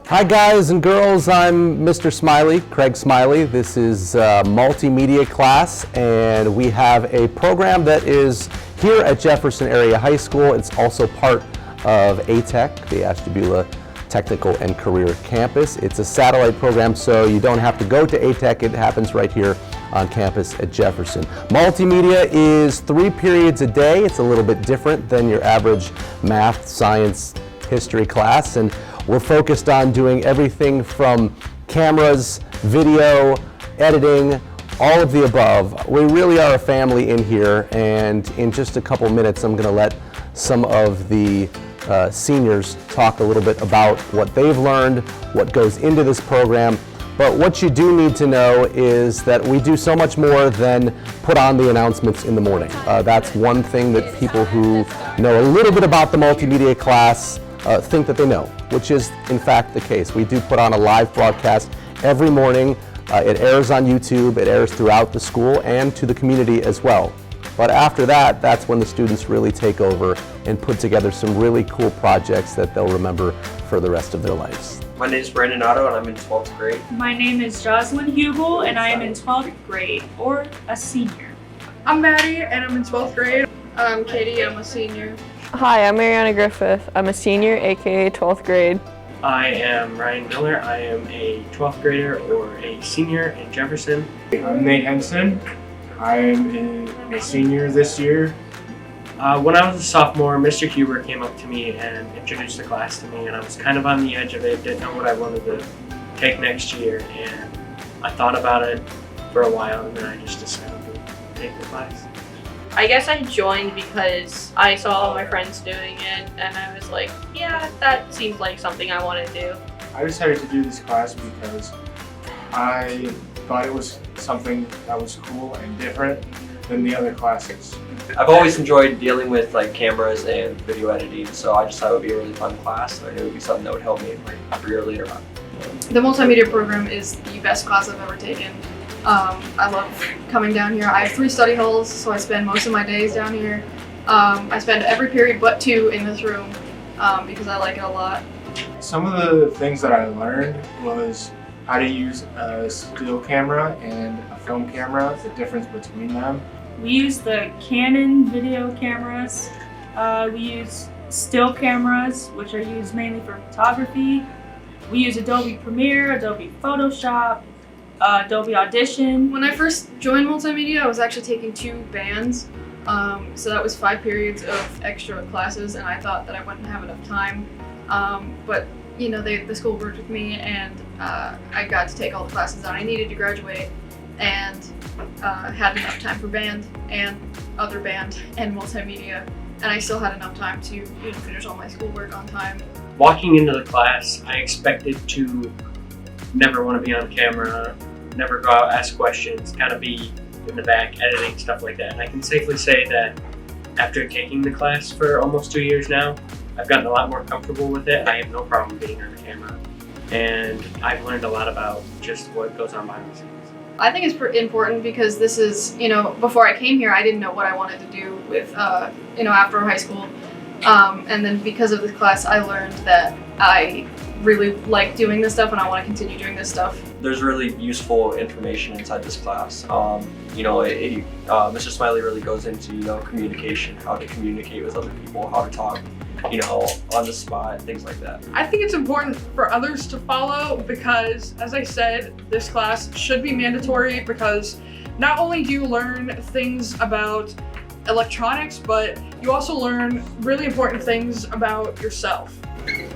Hi guys and girls, I'm Mr. Smiley, Craig Smiley. This is a multimedia class, and we have a program that is here at Jefferson Area High School. It's also part of ATech, the Ashtabula Technical and Career Campus. It's a satellite program, so you don't have to go to ATech. It happens right here on campus at Jefferson. Multimedia is 3 periods a day. It's a little bit different than your average math, science, history class, and we're focused on doing everything from cameras, video, editing, all of the above. We really are a family in here, and in just a couple minutes I'm going to let some of the seniors talk a little bit about what they've learned, what goes into this program. But what you do need to know is that we do so much more than put on the announcements in the morning. That's one thing that people who know a little bit about the multimedia class think that they know, which is in fact the case. We do put on a live broadcast every morning. It airs on YouTube, it airs throughout the school and to the community as well. But after that, that's when the students really take over and put together some really cool projects that they'll remember for the rest of their lives. My name is Brandon Otto and I'm in 12th grade. My name is Jocelyn Hugel and I am in 12th grade, or a senior. I'm Maddie and I'm in 12th grade. I'm Katie, I'm a senior. Hi, I'm Mariana Griffith. I'm a senior, aka 12th grade. I am Ryan Miller. I am a 12th grader or a senior in Jefferson. I'm Nate Henson. I'm a senior this year. When I was a sophomore, Mr. Huber came up to me and introduced the class to me, and I was kind of on the edge of it, didn't know what I wanted to take next year, and I thought about it for a while and then I just decided to take the class. I guess I joined because I saw all my friends doing it and I was like, yeah, that seems like something I want to do. I decided to do this class because I thought it was something that was cool and different than the other classes. I've always enjoyed dealing with like cameras and video editing, so I just thought it would be a really fun class, and I knew it would be something that would help me in my career later on. The multimedia program is the best class I've ever taken. I love coming down here. I have 3 study halls, so I spend most of my days down here. I spend every period but 2 in this room because I like it a lot. Some of the things that I learned was how to use a still camera and a film camera, the difference between them. We use the Canon video cameras. We use still cameras, which are used mainly for photography. We use Adobe Premiere, Adobe Photoshop, Adobe Audition. When I first joined multimedia, I was actually taking 2 bands. So that was 5 periods of extra classes, and I thought that I wouldn't have enough time. But you know, the school worked with me, and I got to take all the classes that I needed to graduate, and had enough time for band and other band and multimedia, and I still had enough time to finish all my schoolwork on time. Walking into the class, I expected to never want to be on camera, never go out, ask questions, kind of be in the back, editing, stuff like that. And I can safely say that after taking the class for almost 2 years now, I've gotten a lot more comfortable with it. I have no problem being on the camera, and I've learned a lot about just what goes on behind the scenes. I think it's important because this is, before I came here, I didn't know what I wanted to do with, after high school. And then because of this class, I learned that I really like doing this stuff and I want to continue doing this stuff. There's really useful information inside this class. Mr. Smiley really goes into communication, how to communicate with other people, how to talk, on the spot, things like that. I think it's important for others to follow because, as I said, this class should be mandatory because not only do you learn things about electronics, but you also learn really important things about yourself.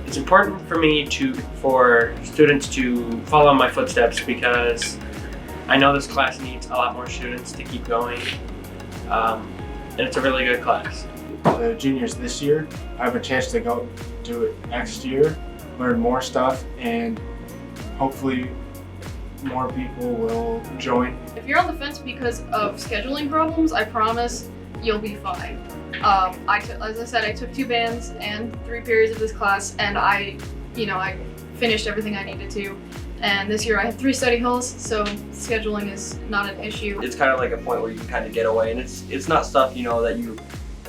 It's important for me for students to follow my footsteps because I know this class needs a lot more students to keep going, and it's a really good class. The juniors this year, I have a chance to go do it next year, learn more stuff, and hopefully more people will join. If you're on the fence because of scheduling problems, I promise you'll be fine. As I said, I took 2 bands and 3 periods of this class, and I finished everything I needed to. And this year I have 3 study halls, so scheduling is not an issue. It's kind of like a point where you can kind of get away, and it's not stuff that you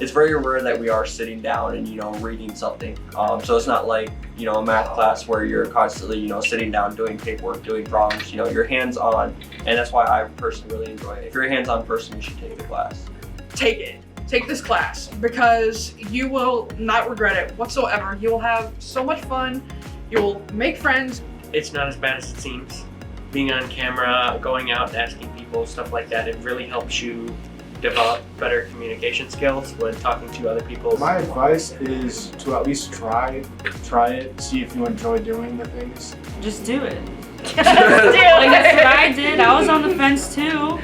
it's very rare that we are sitting down and, you know, reading something. So it's not like, you know, a math class where you're constantly, you know, sitting down doing paperwork, doing problems. You know, you're hands-on, and that's why I personally really enjoy it. If you're a hands-on person, you should take the class. Take it. Take this class because you will not regret it whatsoever. You will have so much fun. You'll make friends. It's not as bad as it seems. Being on camera, going out and asking people, stuff like that, it really helps you develop better communication skills when talking to other people. My advice is to at least try it, see if you enjoy doing the things. Just do it. Just do Like, that's what it. I did. I was on the fence too.